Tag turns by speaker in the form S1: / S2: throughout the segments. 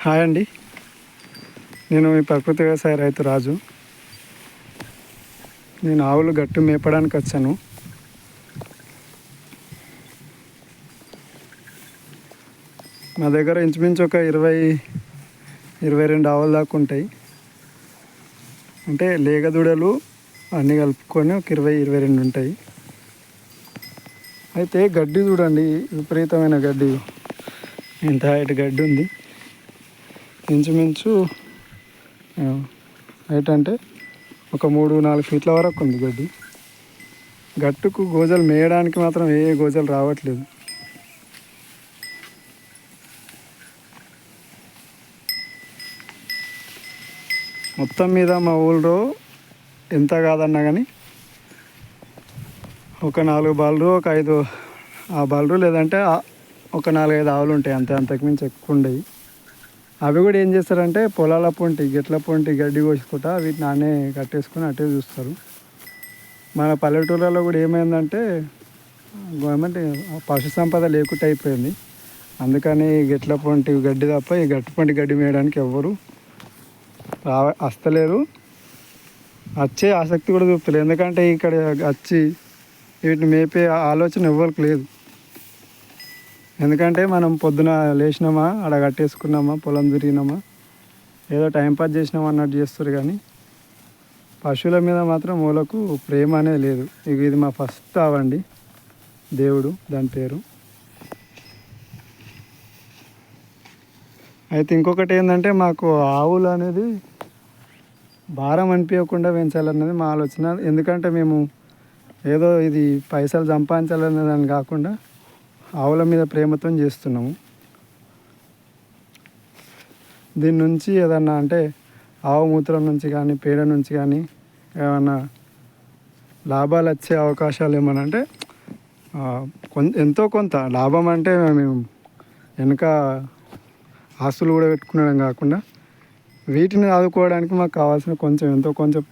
S1: Hi అండి, నేను మీ ప్రకృతి వ్యవసాయ రైతు రాజు. నేను ఆవులు గట్టు మేపడానికి వచ్చాను. మా దగ్గర ఇంచుమించు ఒక 22 ఆవులు దాకా ఉంటాయి. అంటే లేగదూడలు అన్నీ కలుపుకొని ఒక 22 ఉంటాయి. అయితే గడ్డి చూడండి, విపరీతమైన గడ్డి, ఇంత హైట్ గడ్డి ఉంది. ఇంచుమించు హైట్ అంటే ఒక 3-4 ఫీట్ల వరకు ఉంది గడ్డి. గట్టుకు గోజలు మేయడానికి మాత్రం ఏ గోజలు రావట్లేదు. మొత్తం మీద మా ఊళ్ళో ఎంత కాదన్నా కానీ ఒక 4 బాలు, ఒక 5 బాలు, లేదంటే ఒక 4-5 ఆవులు ఉంటాయి అంతే, అంతకుమించి ఎక్కువ ఉండవు. అవి కూడా ఏం చేస్తారంటే పొలాల పొంటి గెట్ల పొంటి గడ్డి కోసుకుంటా వీటిని నానే కట్టేసుకొని అట్టే చూస్తారు. మన పల్లెటూళ్ళలో కూడా ఏమైందంటే గవర్నమెంట్ పశు సంపద లేకుండా అయిపోయింది. అందుకని గెట్ల పొంటి గడ్డి తప్ప ఈ గట్టి పొంటి గడ్డి మేయడానికి ఎవ్వరు వస్తలేరు, వచ్చే ఆసక్తి కూడా చూపుతలేరు. ఎందుకంటే ఇక్కడ వచ్చి వీటిని మేపే ఆలోచన ఎవ్వరికి లేదు. ఎందుకంటే మనం పొద్దున లేచినామా, ఆడ కట్టేసుకున్నామా, పొలం తిరిగినామా, ఏదో టైంపాస్ చేసినామా అన్నట్టు చేస్తారు. కానీ పశువుల మీద మాత్రం మూలకు ప్రేమ అనేది లేదు. ఇది మా ఫస్ట్ ఆవండి, దేవుడు దాని పేరు. అయితే ఇంకొకటి ఏంటంటే మాకు ఆవులు అనేది భారం అనిపించకుండా పెంచాలన్నది మా ఆలోచన. ఎందుకంటే మేము ఏదో ఇది పైసలు సంపాదించాలనేదాన్ని కాకుండా ఆవుల మీద ప్రేమతో చేస్తున్నాము. దీని నుంచి ఏదన్నా అంటే ఆవు మూత్రం నుంచి కానీ పేడ నుంచి కానీ ఏమన్నా లాభాలు వచ్చే అవకాశాలు ఏమన్నా అంటే ఎంతో కొంత లాభం అంటే మేము వెనుక ఆస్తులు కూడా పెట్టుకునడం కాకుండా వీటిని ఆదుకోవడానికి మాకు కావాల్సిన కొంచెం ఎంతో కొంచెం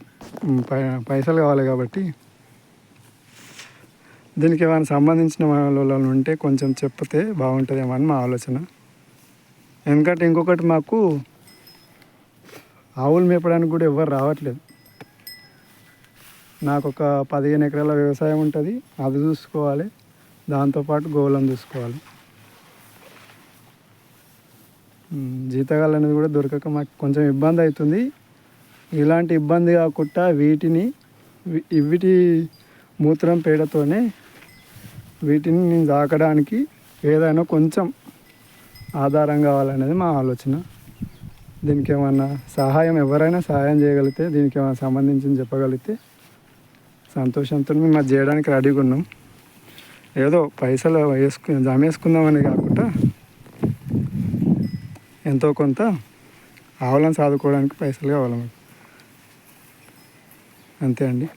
S1: పైసలు కావాలి. కాబట్టి దీనికి ఏమైనా సంబంధించిన వాళ్ళు ఉంటే కొంచెం చెప్తే బాగుంటుందేమో అని మా ఆలోచన. ఎందుకంటే ఇంకొకటి, మాకు ఆవులు మేపడానికి కూడా ఎవరు రావట్లేదు. నాకు ఒక 15 ఎకరాల వ్యవసాయం ఉంటుంది, అది చూసుకోవాలి, దాంతోపాటు గోవులను చూసుకోవాలి. జీతగాళ్ళు అనేది కూడా దొరకక మాకు కొంచెం ఇబ్బంది అవుతుంది. ఇలాంటి ఇబ్బంది కాకుండా వీటి మూత్రం పేడతోనే వీటిని నేను తాకడానికి ఏదైనా కొంచెం ఆధారం కావాలనేది మా ఆలోచన. దీనికి ఏమన్నా ఎవరైనా సహాయం చేయగలిగితే, దీనికి ఏమైనా సంబంధించి చెప్పగలిగితే సంతోషంతో మేము అది చేయడానికి రెడీగా ఉన్నాం. ఏదో పైసలు జమ వేసుకుందామని కాకుండా ఎంతో కొంత ఆవులను సాదుకోవడానికి పైసలు కావాలి మాకు, అంతే అండి.